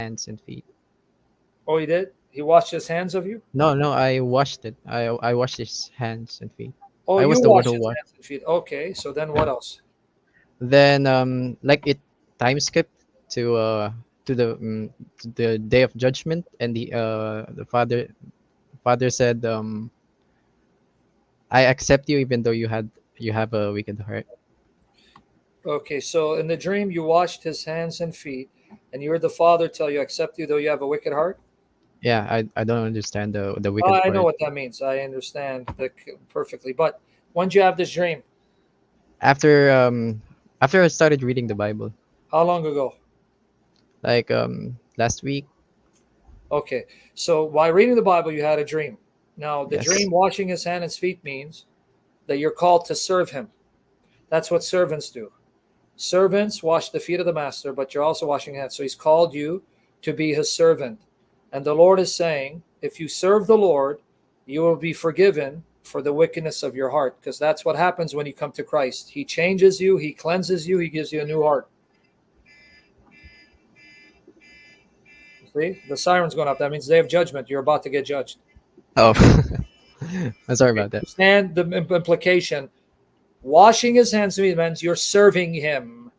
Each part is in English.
hands and feet. Oh, he did? He washed his hands of you? No, no, I washed it. I washed his hands and feet. Oh, I you was the one washed who his washed. hands and feet. Okay, so then what Yeah. else? Then like it time skipped to the day of judgment, and the father said, I accept you even though you have a wicked heart. Okay, so in the dream, you washed his hands and feet, and you heard the Father tell you, accept you though you have a wicked heart? Yeah, I don't understand the Oh, wicked I know part. what that means. I understand that perfectly. But when did you have this dream? After after I started reading the Bible, How long ago? like last week. Okay, so by reading the Bible, you had a dream. Now, the Yes. dream washing his hands and feet means that you're called to serve him. That's what servants do. Servants wash the feet of the master, but you're also washing hands. So he's called you to be his servant. And the Lord is saying, if you serve the Lord, you will be forgiven for the wickedness of your heart, because that's what happens when you come to Christ. He changes you, he cleanses you, he gives you a new heart. See, the siren's going off. That means day of judgment. You're about to get judged. Oh, I'm sorry Okay? about that. Understand the implication. Washing his hands means you're serving him.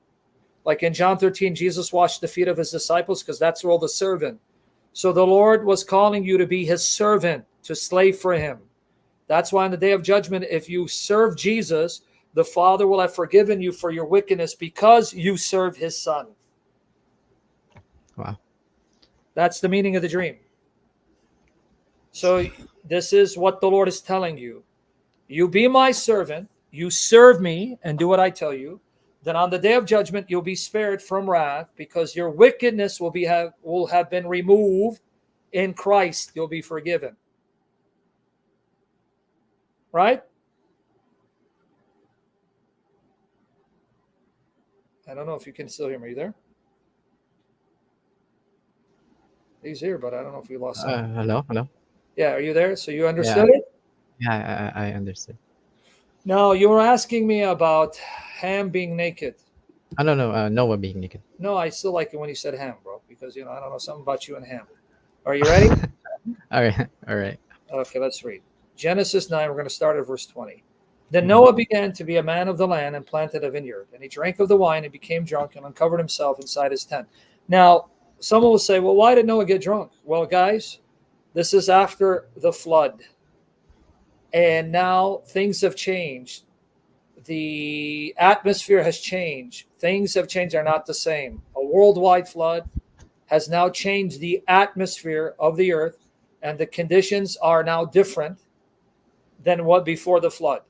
Like in John 13, Jesus washed the feet of his disciples because that's the role of the servant. So the Lord was calling you to be his servant, to slave for him. That's why on the day of judgment, if you serve Jesus, the Father will have forgiven you for your wickedness because you serve his Son. Wow. That's the meaning of the dream. So this is what the Lord is telling you. You be my servant, you serve me and do what I tell you. Then on the day of judgment, you'll be spared from wrath because your wickedness will have been removed in Christ. You'll be forgiven. Right? I don't know if you can still hear me. Are you there? He's here, but I don't know if we lost him. Hello, hello. Yeah, are you there? So you Yeah, understood it? yeah, I understood. No, you were asking me about Ham being naked. I don't know. Noah being naked. No, I still like it when you said Ham, bro, because I don't know something about you and Ham. Are you ready? All right, all right. Okay, let's read. Genesis 9, we're going to start at verse 20. Then Mhm. Noah began to be a man of the land and planted a vineyard. And he drank of the wine and became drunk and uncovered himself inside his tent. Now, someone will say, well, why did Noah get drunk? Well, guys, this is after the flood. And now things have changed. The atmosphere has changed. Things have changed, are not the same. A worldwide flood has now changed the atmosphere of the earth, and the conditions are now different than what before the flood.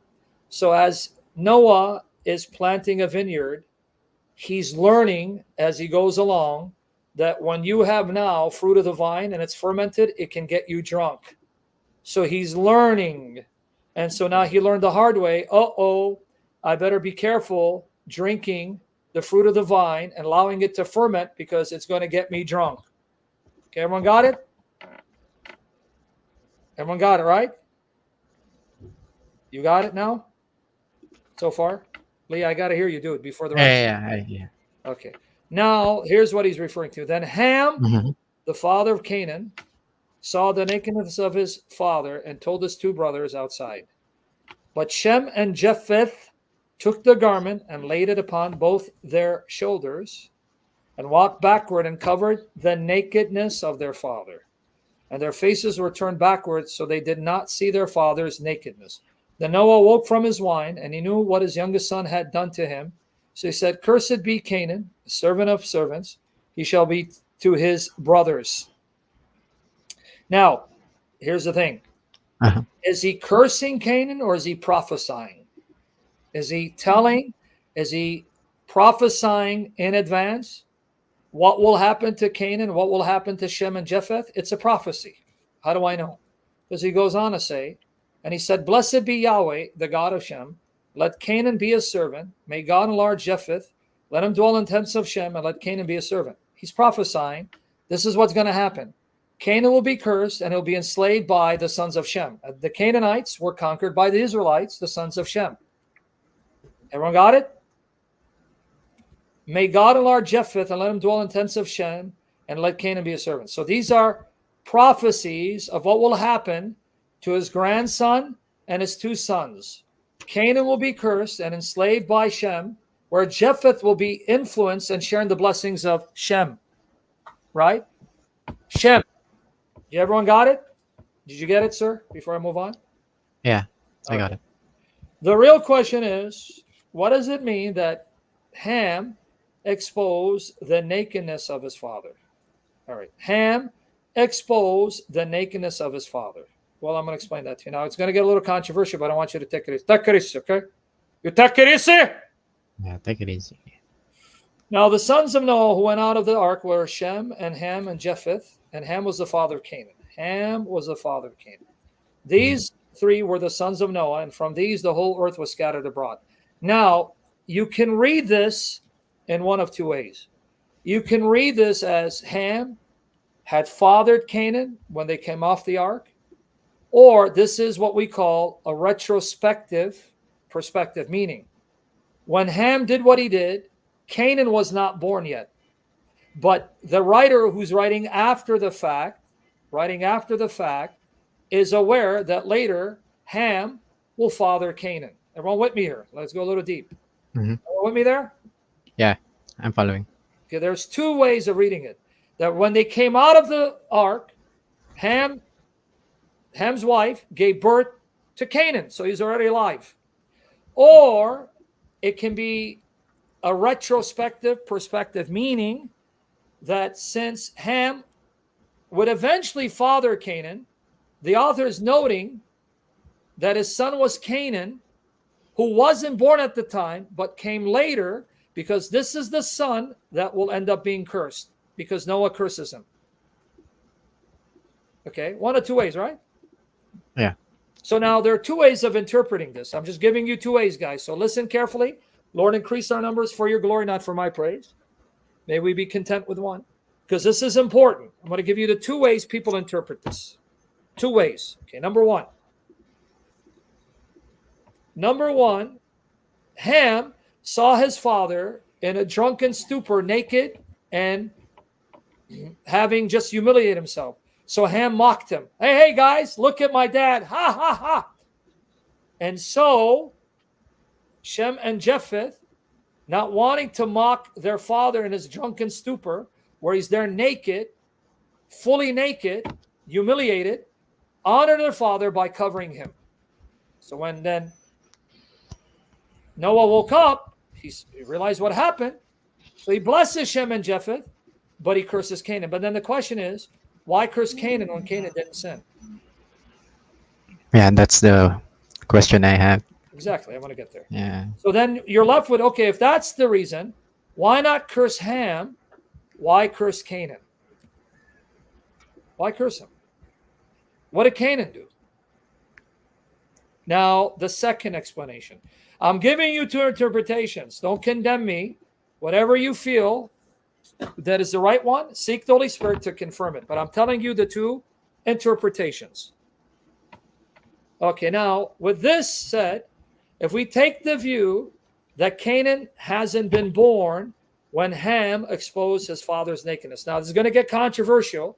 So as Noah is planting a vineyard, he's learning as he goes along that when you have now fruit of the vine and it's fermented, it can get you drunk. So he's learning. And so now he learned the hard way. I better be careful drinking the fruit of the vine and allowing it to ferment because it's going to get me drunk. Okay, everyone got it? Everyone got it, right? You got it now? So far? Lee, I got to hear you do it before the rest. Yeah. Okay. Now, here's what he's referring to. Then Ham, Mhm. the father of Canaan, saw the nakedness of his father and told his two brothers outside. But Shem and Japheth took the garment and laid it upon both their shoulders and walked backward and covered the nakedness of their father. And their faces were turned backwards, so they did not see their father's nakedness. Then Noah woke from his wine, and he knew what his youngest son had done to him. So he said, cursed be Canaan, servant of servants. He shall be to his brothers. Now, here's the thing. Uh-huh. Is he cursing Canaan or is he prophesying? Is he telling? Is he prophesying in advance what will happen to Canaan? What will happen to Shem and Japheth? It's a prophecy. How do I know? Because he goes on to say, and he said, blessed be Yahweh, the God of Shem. Let Canaan be his servant. May God enlarge Japheth. Let him dwell in tents of Shem, and let Canaan be a servant. He's prophesying. This is what's going to happen. Canaan will be cursed, and he'll be enslaved by the sons of Shem. The Canaanites were conquered by the Israelites, the sons of Shem. Everyone got it? May God enlarge Japheth and let him dwell in tents of Shem, and let Canaan be a servant. So these are prophecies of what will happen to his grandson and his two sons. Canaan will be cursed and enslaved by Shem, where Japheth will be influenced and sharing the blessings of Shem. Right? Shem. Everyone got it? Did you get it, sir, before I move on? Yeah, I got it. The real question is, what does it mean that Ham exposed the nakedness of his father? All right. Ham exposed the nakedness of his father. Well, I'm going to explain that to you. Now, it's going to get a little controversial, but I want you to take it easy. Take it easy, okay? You take it easy? Yeah, take it easy. Now, the sons of Noah who went out of the ark were Shem and Ham and Japheth, and Ham was the father of Canaan. Ham was the father of Canaan. These three were the sons of Noah, and from these the whole earth was scattered abroad. Now, you can read this in one of two ways. You can read this as Ham had fathered Canaan when they came off the ark, or this is what we call a retrospective perspective, meaning when Ham did what he did, Canaan was not born yet. But the writer who's writing after the fact, is aware that later Ham will father Canaan. Everyone with me here? Let's go a little deep. Everyone with me there? Yeah, I'm following. Okay, there's two ways of reading it. That when they came out of the ark, Ham's wife gave birth to Canaan, so he's already alive. Or it can be a retrospective perspective, meaning that since Ham would eventually father Canaan, the author is noting that his son was Canaan, who wasn't born at the time, but came later, because this is the son that will end up being cursed, because Noah curses him. Okay, one of two ways, right? Yeah. So now there are two ways of interpreting this. I'm just giving you two ways, guys. So listen carefully. Lord, increase our numbers for your glory, not for my praise. May we be content with one, because this is important. I'm going to give you the two ways people interpret this. Two ways. Okay, number one, Ham saw his father in a drunken stupor, naked and having just humiliated himself. So Ham mocked him. Hey, guys, look at my dad. Ha, ha, ha. And so Shem and Japheth, not wanting to mock their father in his drunken stupor, where he's there naked, fully naked, humiliated, honor their father by covering him. So when then Noah woke up, he realized what happened. So he blesses Shem and Japheth, but he curses Canaan. But then the question is, why curse Canaan when Canaan didn't sin? Yeah, that's the question I have. Exactly. I want to get there. Yeah. So then you're left with, okay, if that's the reason, why not curse Ham? Why curse Canaan? Why curse him? What did Canaan do? Now, the second explanation. I'm giving you two interpretations. Don't condemn me. Whatever you feel that is the right one, seek the Holy Spirit to confirm it. But I'm telling you the two interpretations. Okay, now, with this said, if we take the view that Canaan hasn't been born when Ham exposed his father's nakedness. Now, this is going to get controversial,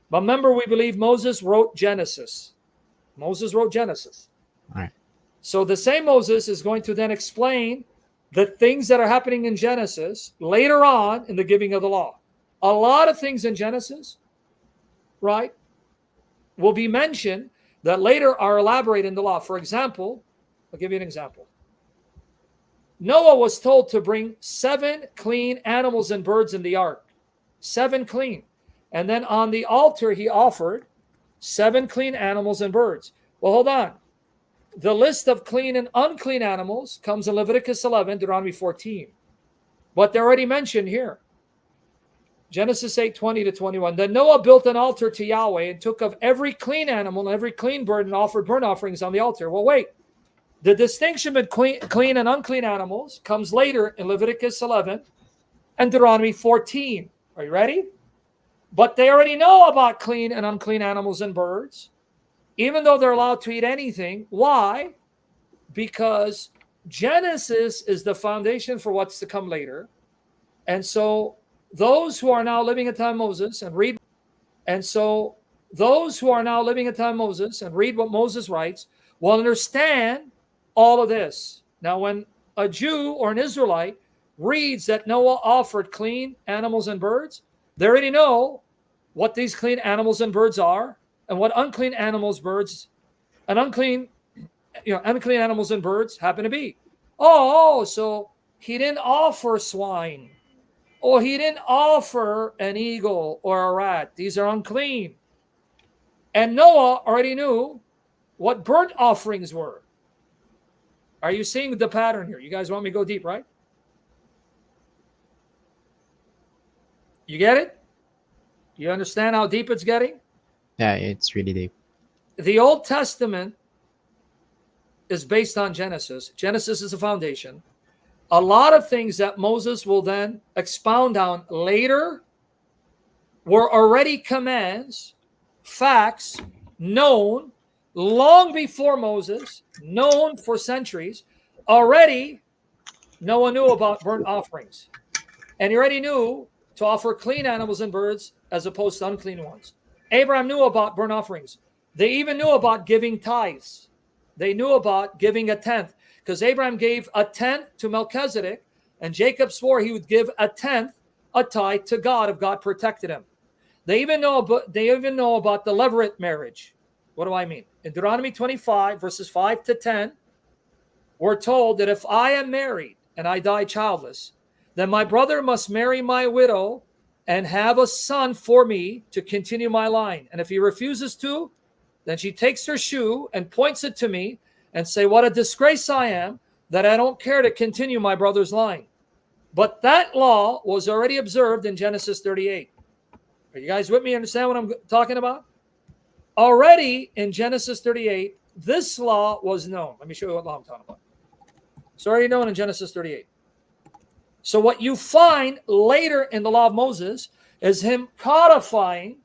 but remember, we believe Moses wrote Genesis. Moses wrote Genesis. All right. So the same Moses is going to then explain the things that are happening in Genesis later on in the giving of the law. A lot of things in Genesis, right, will be mentioned that later are elaborated in the law. For example, I'll give you an example. Noah was told to bring 7 clean animals and birds in the ark. 7 clean. And then on the altar, he offered 7 clean animals and birds. Well, hold on. The list of clean and unclean animals comes in Leviticus 11, Deuteronomy 14. But they're already mentioned here. Genesis 8, 20 to 21. Then Noah built an altar to Yahweh and took of every clean animal and every clean bird and offered burnt offerings on the altar. Well, wait. The distinction between clean and unclean animals comes later in Leviticus 11 and Deuteronomy 14. Are you ready? But they already know about clean and unclean animals and birds, even though they're allowed to eat anything. Why? Because Genesis is the foundation for what's to come later. And so those who are now living at the time of Moses and read, and so those who are now living at the time of Moses and read what Moses writes will understand all of this. Now, when a Jew or an Israelite reads that Noah offered clean animals and birds, they already know what these clean animals and birds are and what unclean animals, birds, and unclean animals and birds happen to be. Oh, so he didn't offer swine. Oh, he didn't offer an eagle or a rat. These are unclean. And Noah already knew what burnt offerings were. Are you seeing the pattern here? You guys want me to go deep, right? You get it? You understand how deep it's getting? Yeah, it's really deep. The Old Testament is based on Genesis. Genesis is the foundation. A lot of things that Moses will then expound on later were already commands, facts, known long before Moses, known for centuries. Already, Noah knew about burnt offerings. And he already knew to offer clean animals and birds as opposed to unclean ones. Abraham knew about burnt offerings. They even knew about giving tithes. They knew about giving a tenth, because Abraham gave a tenth to Melchizedek, and Jacob swore he would give a tenth, a tithe to God if God protected him. They even know about the levirate marriage. What do I mean? In Deuteronomy 25, verses 5 to 10, we're told that if I am married and I die childless, then my brother must marry my widow and have a son for me to continue my line. And if he refuses to, then she takes her shoe and points it to me and say, what a disgrace I am that I don't care to continue my brother's line. But that law was already observed in Genesis 38. Are you guys with me? Understand what I'm talking about? Already in Genesis 38, this law was known. Let me show you what law I'm talking about. It's already known in Genesis 38. So what you find later in the law of Moses is him codifying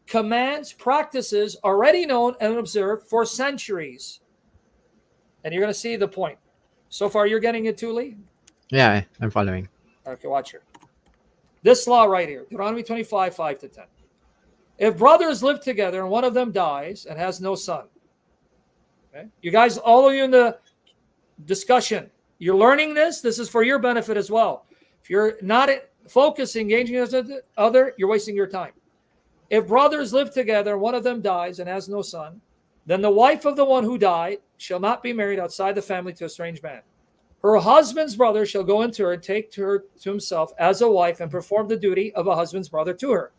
commands, practices already known and observed for centuries. And you're going to see the point. So far, you're getting it, Tuli? Yeah, I'm following. Okay, watch here. This law right here, Deuteronomy 25, 5 to 10. If brothers live together and one of them dies and has no son, okay? You guys, all of you in the discussion, you're learning this. This is for your benefit as well. If you're not focusing, engaging with the other, you're wasting your time. If brothers live together, one of them dies and has no son, then the wife of the one who died shall not be married outside the family to a strange man. Her husband's brother shall go into her and take her to himself as a wife and perform the duty of a husband's brother to her.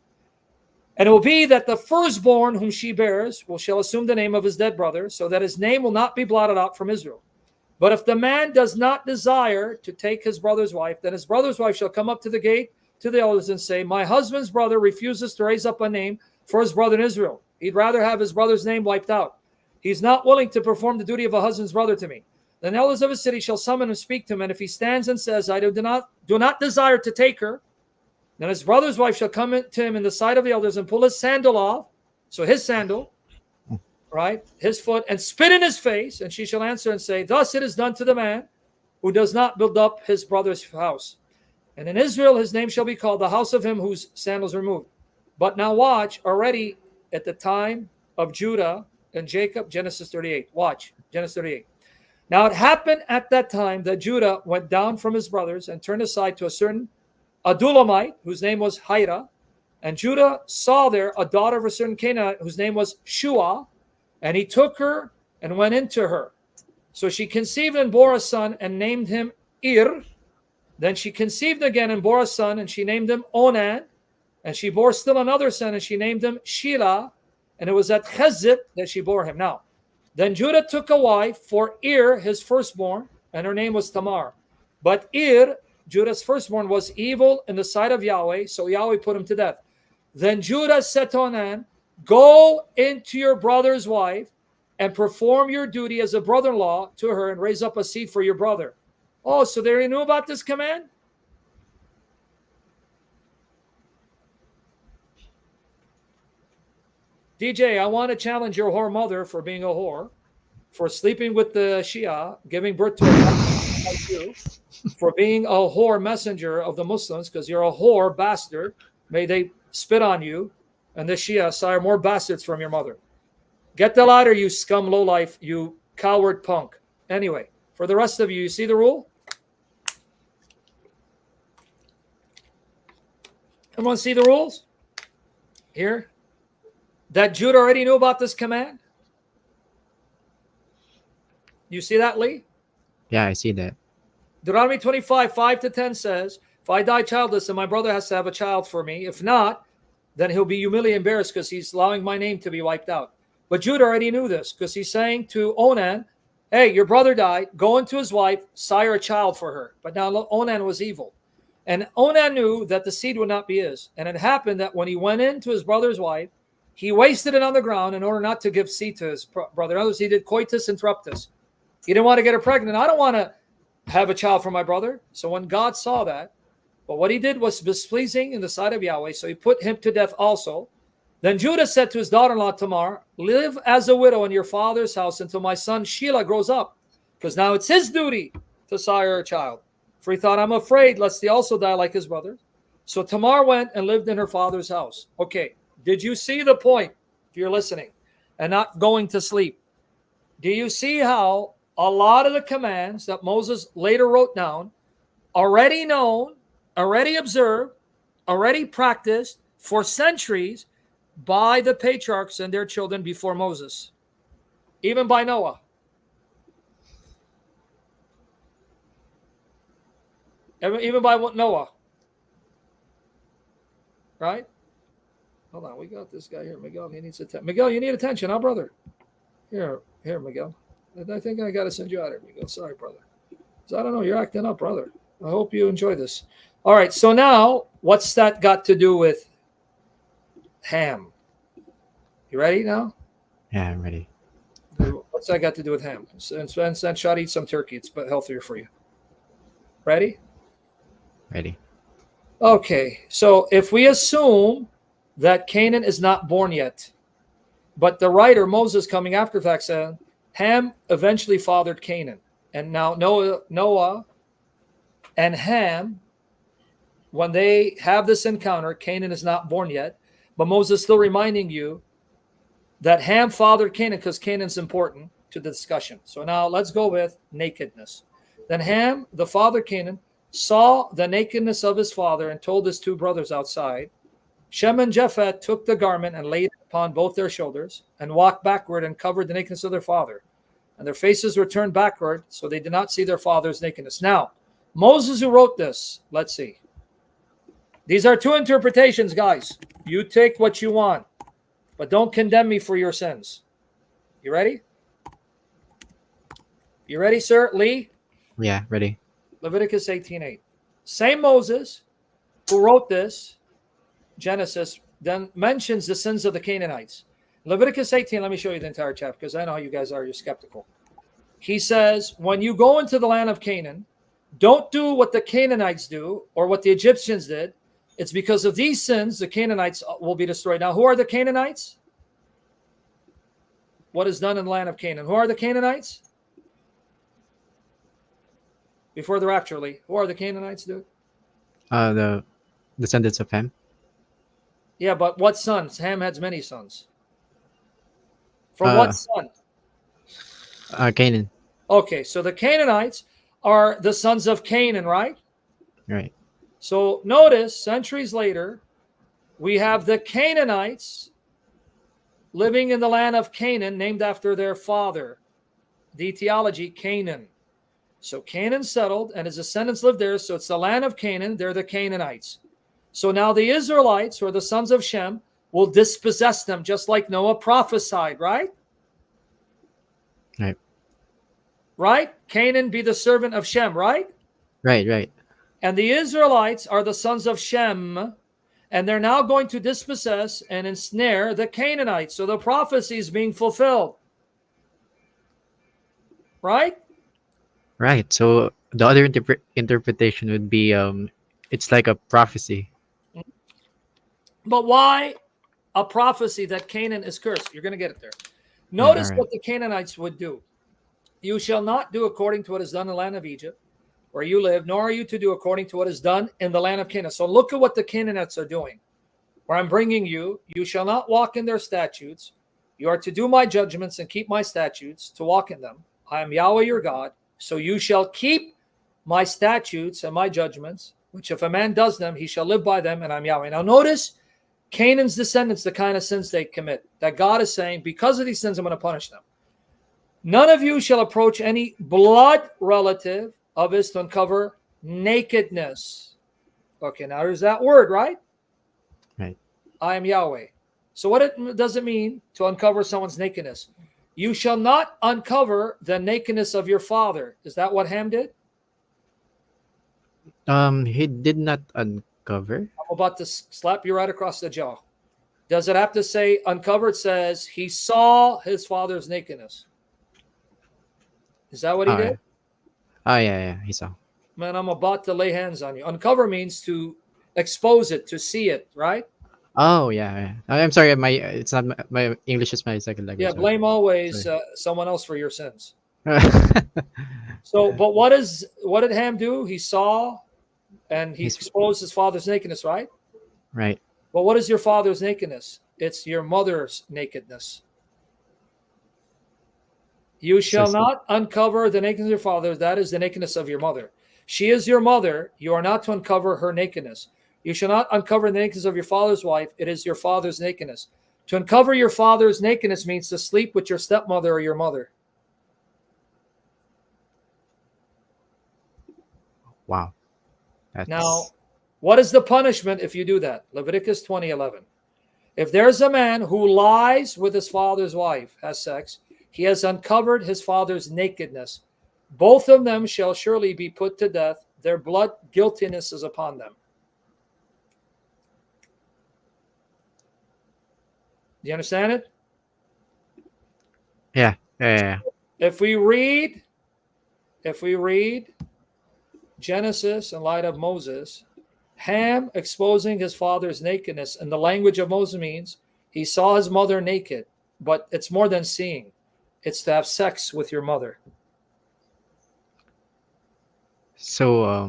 And it will be that the firstborn whom she bears shall assume the name of his dead brother, so that his name will not be blotted out from Israel. But if the man does not desire to take his brother's wife, then his brother's wife shall come up to the gate to the elders and say, my husband's brother refuses to raise up a name for his brother in Israel. He'd rather have his brother's name wiped out. He's not willing to perform the duty of a husband's brother to me. Then the elders of his city shall summon and speak to him. And if he stands and says, I do not desire to take her, then his brother's wife shall come to him in the sight of the elders and pull his sandal off. So his sandal, right, his foot, and spit in his face. And she shall answer and say, thus it is done to the man who does not build up his brother's house. And in Israel, his name shall be called the house of him whose sandals are removed. But now watch, already at the time of Judah and Jacob, Genesis 38. Watch, Genesis 38. Now it happened at that time that Judah went down from his brothers and turned aside to a certain Adulamite, whose name was Hira. And Judah saw there a daughter of a certain Canaanite, whose name was Shua. And he took her and went into her. So she conceived and bore a son and named him Ir. Then she conceived again and bore a son, and she named him Onan. And she bore still another son, and she named him Shelah. And it was at Chezib that she bore him. Now, then Judah took a wife for Ir, his firstborn, and her name was Tamar. But Ir, Judah's firstborn, was evil in the sight of Yahweh, so Yahweh put him to death. Then Judah said to Onan, go into your brother's wife and perform your duty as a brother-in-law to her and raise up a seed for your brother. Oh, so they already knew about this command? DJ, I want to challenge your whore mother for being a whore, for sleeping with the Shia, giving birth to a like you. for being a whore messenger of the Muslims, because you're a whore bastard. May they spit on you, and the Shia sire more bastards from your mother. Get the ladder, you scum lowlife, you coward punk. Anyway, for the rest of you, you see the rule? Everyone see the rules? Here? That Judah already knew about this command? You see that, Lee? Yeah, I see that. Deuteronomy 25, 5-10 says, if I die childless, then my brother has to have a child for me. If not, then he'll be humiliated and embarrassed because he's allowing my name to be wiped out. But Judah already knew this because he's saying to Onan, hey, your brother died. Go into his wife, sire a child for her. But now Onan was evil. And Onan knew that the seed would not be his. And it happened that when he went into his brother's wife, he wasted it on the ground in order not to give seed to his brother. In other words, he did coitus interruptus. He didn't want to get her pregnant. I don't want to have a child for my brother. So when God saw that, but what he did was displeasing in the sight of Yahweh, so he put him to death also. Then Judah said to his daughter-in-law Tamar, live as a widow in your father's house until my son Shelah grows up, because now it's his duty to sire a child. For he thought, I'm afraid lest he also die like his brother. So Tamar went and lived in her father's house. Okay, did you see the point, if you're listening and not going to sleep? Do you see how a lot of the commands that Moses later wrote down, already known, already observed, already practiced for centuries by the patriarchs and their children before Moses, even by Noah? Even by Noah, right? Hold on, we got this guy here. Miguel, he needs attention. Miguel, you need attention, huh, brother? Here, Miguel. I think I got to send you out here, Miguel. Sorry, brother. So I don't know. You're acting up, brother. I hope you enjoy this. All right. So now, what's that got to do with Ham? You ready now? Yeah, I'm ready. What's that got to do with Ham? And shot, eat some turkey. It's healthier for you. Ready? Ready. Okay. So if we assume that Canaan is not born yet, but the writer, Moses, coming after the fact, said Ham eventually fathered Canaan. And now Noah and Ham, when they have this encounter, Canaan is not born yet, but Moses is still reminding you that Ham fathered Canaan because Canaan's important to the discussion. So now let's go with nakedness. Then Ham, the father Canaan, saw the nakedness of his father and told his two brothers outside. Shem and Japheth took the garment and laid it upon both their shoulders and walked backward and covered the nakedness of their father. And their faces were turned backward, so they did not see their father's nakedness. Now, Moses, who wrote this, let's see. These are two interpretations, guys. You take what you want, but don't condemn me for your sins. You ready? You ready, sir? Lee? Yeah, ready. Leviticus 18:8. Same Moses who wrote this, Genesis, then mentions the sins of the Canaanites. Leviticus 18, let me show you the entire chapter because I know how you guys are. You're skeptical. He says, when you go into the land of Canaan, don't do what the Canaanites do or what the Egyptians did. It's because of these sins, the Canaanites will be destroyed. Now, who are the Canaanites? What is done in the land of Canaan? Who are the Canaanites? Before the rapture, Lee. Who are the Canaanites, dude? The descendants of Ham. Yeah, but what sons? Ham has many sons. From what son? Canaan. Okay, so the Canaanites are the sons of Canaan, right? Right. So notice, centuries later, we have the Canaanites living in the land of Canaan, named after their father. The etiology, Canaan. So Canaan settled, and his descendants lived there, so it's the land of Canaan. They're the Canaanites. So now the Israelites, who are the sons of Shem, will dispossess them, just like Noah prophesied, right? Right. Right? Canaan be the servant of Shem, right? Right. And the Israelites are the sons of Shem, and they're now going to dispossess and ensnare the Canaanites. So the prophecy is being fulfilled. Right? Right. So the other interpretation would be it's like a prophecy. But why a prophecy that Canaan is cursed? You're going to get it there. Notice right. what the Canaanites would do. You shall not do according to what is done in the land of Egypt, where you live, nor are you to do according to what is done in the land of Canaan. So look at what the Canaanites are doing. Where I'm bringing you, you shall not walk in their statutes. You are to do my judgments and keep my statutes, to walk in them. I am Yahweh your God. So you shall keep my statutes and my judgments, which if a man does them, he shall live by them, and I'm Yahweh. Now notice Canaan's descendants, the kind of sins they commit, that God is saying, because of these sins, I'm going to punish them. None of you shall approach any blood relative of his to uncover nakedness. Okay, now there's that word, right? Right. I am Yahweh. So what does it mean to uncover someone's nakedness? You shall not uncover the nakedness of your father. Is that what Ham did? He did not uncover. I'm about to slap you right across the jaw. Does it have to say uncover? It says he saw his father's nakedness. Is that what he Oh, did? yeah. Oh, yeah, he saw. Man, I'm about to lay hands on you. Uncover means to expose it, to see it, right? Oh, yeah. I'm sorry. It's not my English is my second Yeah, language. So blame always sorry. someone else for your sins. So, but what did Ham do? He saw and he He's exposed his father's nakedness, right? right. But what is your father's nakedness? It's your mother's nakedness. You shall Says not uncover the nakedness of your father. That is the nakedness of your mother. She is your mother. You are not to uncover her nakedness. You shall not uncover the nakedness of your father's wife. It is your father's nakedness. To uncover your father's nakedness means to sleep with your stepmother or your mother. wow. Now, That's what is the punishment if you do that? Leviticus 20:11. If there's a man who lies with his father's wife, has sex, he has uncovered his father's nakedness. Both of them shall surely be put to death. Their blood guiltiness is upon them. Do you understand it? yeah. If we read Genesis in light of Moses, Ham exposing his father's nakedness in the language of Moses means he saw his mother naked, but it's more than seeing. It's to have sex with your mother. So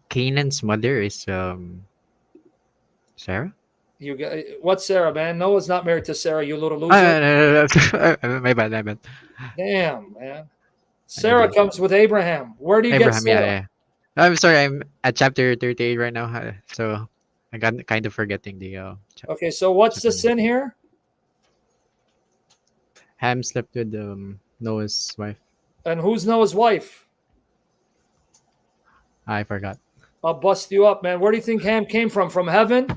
Canaan's mother is Sarah. You got what, Sarah, man? Noah's not married to Sarah, you little Oh, loser. no. My bad, my bad. Damn, man. I Sarah did. comes with Abraham. Where do you get Abraham, yeah, Sarah? yeah. I'm sorry, I'm at chapter 38 right now, so I got kind of forgetting the Okay, so what's the chapter number. sin here? Ham slept with Noah's wife. And who's Noah's wife? I forgot. I'll bust you up, man. Where do you think Ham came from? From heaven?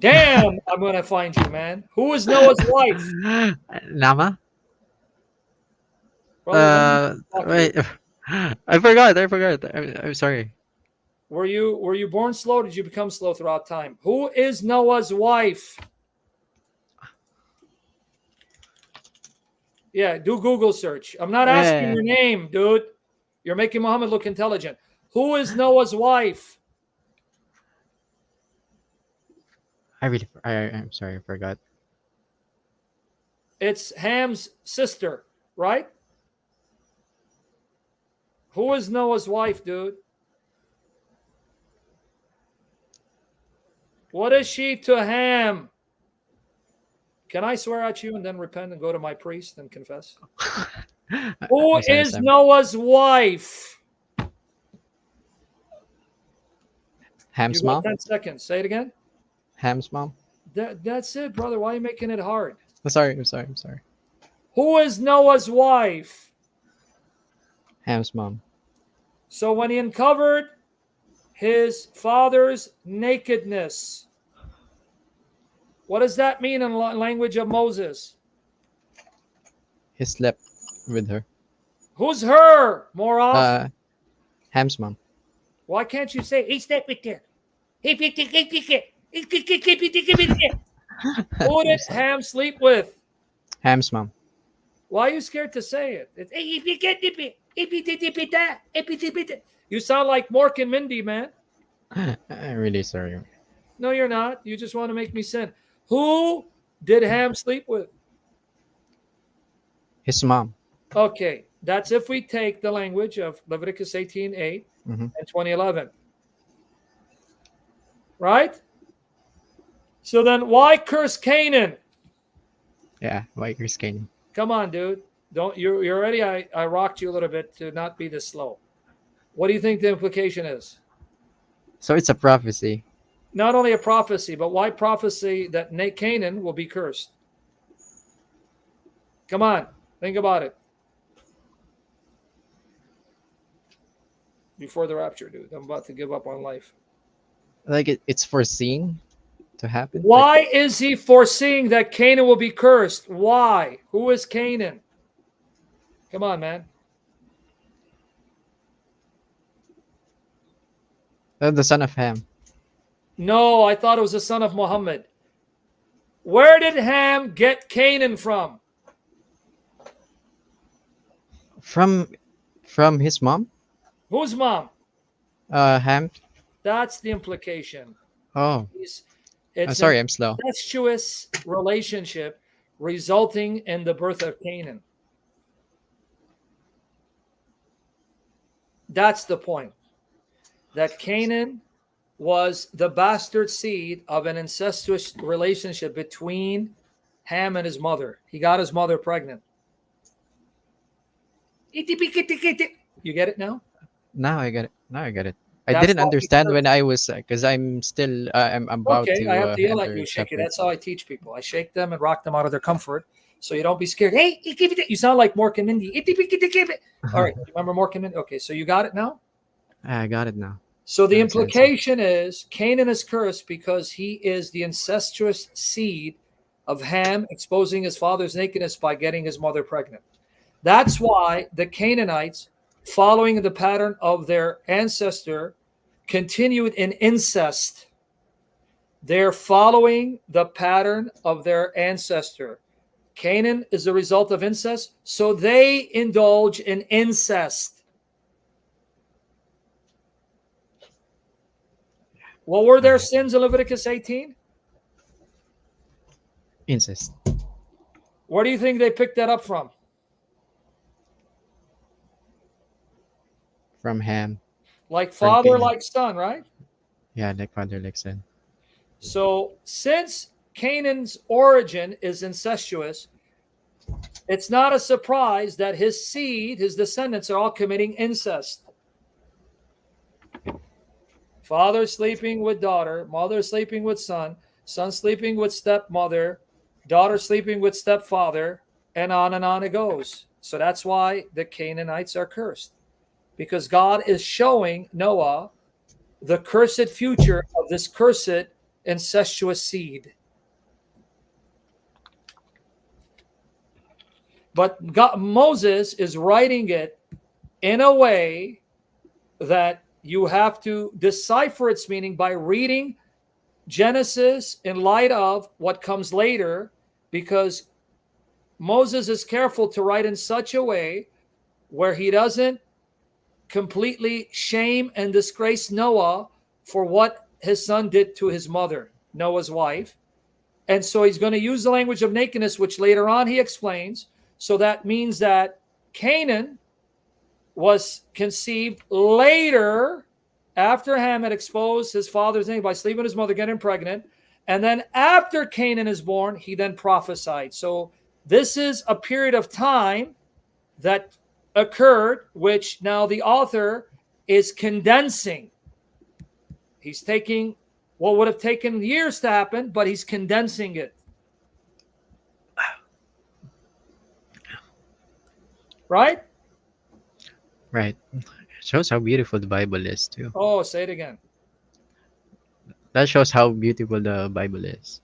Damn, I'm gonna find you, man. Who is Noah's wife? Nama? Brother, let me talk to you. Wait. I forgot. I'm sorry. Were you born slow? Or did you become slow throughout time? Who is Noah's wife? Yeah, do Google search. I'm not asking Yeah, your name, dude. You're making Muhammad look intelligent. Who is Noah's wife? I'm sorry, I forgot. It's Ham's sister, right? Who is Noah's wife, dude? What is she to Ham? Can I swear at you and then repent and go to my priest and confess? Who I'm sorry, is Sam. Noah's wife? You Ham's got mom? 10 seconds. Say it again. Ham's mom? That's it, brother. Why are you making it hard? I'm sorry. Who is Noah's wife? Ham's mom. So when he uncovered his father's nakedness, what does that mean in language of Moses? He slept with her. Who's her? More off. Ham's mom. Why can't you say he slept with her? Who I'm did sorry. Ham sleep with? Ham's mom. Why are you scared to say it? You sound like Mork and Mindy, man. I'm really sorry. No, you're not. You just want to make me sin. Who did Ham sleep with? His mom. Okay, that's if we take the language of Leviticus 18:8. Mm-hmm. in 2011. Right? So then why curse Canaan? Yeah, Vikers Canaan. Come on, dude. Don't you're already I rocked you a little bit to not be this slow. What do you think the implication is? So it's a prophecy. Not only a prophecy, but why prophecy that Canaan will be cursed? Come on, think about it. Before the rapture, dude. I'm about to give up on life. Like it's foreseen to happen. Like Why is he foreseeing that Canaan will be cursed? Why? Who is Canaan? Come on, man. the son of Ham. No, I thought it was the son of Muhammad. Where did Ham get Canaan from? From his mom? Whose mom? Ham. That's the implication. Oh, It's, I'm it's an sorry, I'm slow. incestuous relationship resulting in the birth of Canaan. That's the point. That Canaan was the bastard seed of an incestuous relationship between Ham and his mother. He got his mother pregnant. You get it now? Now I get it. Now I get it. I That's didn't why we understand curse. when I was because I'm still I'm about Okay, I to have to yell at enter you, shake you. chapter That's how two. I teach people. I shake them and rock them out of their comfort, so you don't be scared. Hey, you sound like Mork and Mindy. All right, you remember Mork and Mindy? Okay, so you got it now. I got it now. So the Now it's answered. implication is Canaan is cursed because he is the incestuous seed of Ham, exposing his father's nakedness by getting his mother pregnant. That's why the Canaanites, following the pattern of their ancestor, continued in incest. They're following the pattern of their ancestor. Canaan is a result of incest, so they indulge in incest. What were All their right. sins in Leviticus 18? Incest Where do you think they picked that up from? from Ham, Like from father, Canaan. like son, right? Yeah, like father, like son. So since Canaan's origin is incestuous, it's not a surprise that his seed, his descendants, are all committing incest. Father sleeping with daughter, mother sleeping with son, son sleeping with stepmother, daughter sleeping with stepfather, and on it goes. So that's why the Canaanites are cursed. Because God is showing Noah the cursed future of this cursed incestuous seed. But Moses is writing it in a way that you have to decipher its meaning by reading Genesis in light of what comes later, because Moses is careful to write in such a way where he doesn't completely shame and disgrace Noah for what his son did to his mother, Noah's wife. And so he's going to use the language of nakedness, which later on he explains. So that means that Canaan was conceived later after Ham had exposed his father's name by sleeping with his mother, getting pregnant. And then after Canaan is born, he then prophesied. So this is a period of time that occurred, which now the author is condensing. He's taking what would have taken years to happen, but he's condensing it. Right? Right. Shows how beautiful the Bible is too. Oh, say it again. That shows how beautiful the Bible is.